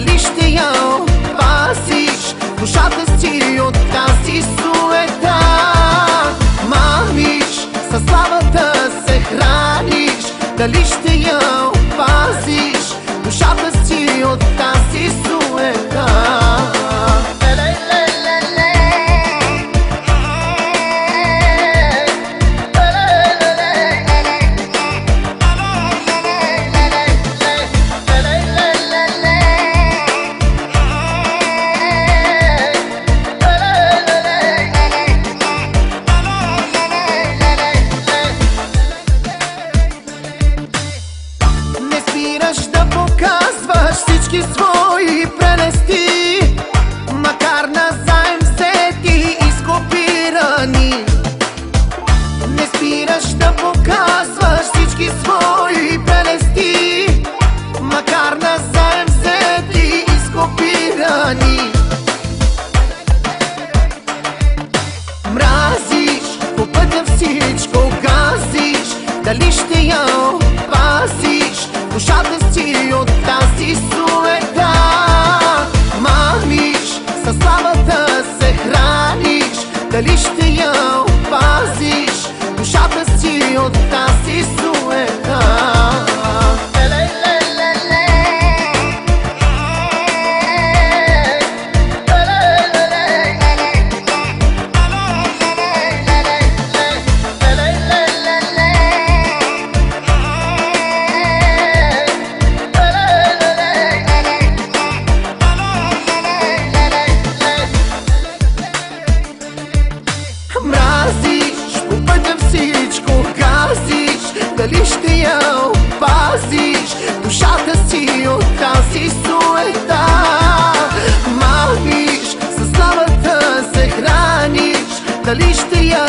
дали ще я опазиш душата си от тази суета. Мамиш, със славата се храниш, дали ще я опазиш душата си от тази суета. Да показваш всички свои прелести, макар назаем взети и скопирани. Не спираш да показваш всички свои прелести, макар назаем взети и скопирани. Мразиш, по пътя всичко газиш, дали ще я опазиш душата си от тази суета. Мамиш, със славата се храниш, дали ще я опазиш душата си от тази суета. Мразиш, по пътя всичко газиш, дали ще я опазиш душата си от тази суета. Мамиш, със славата се храниш, дали ще я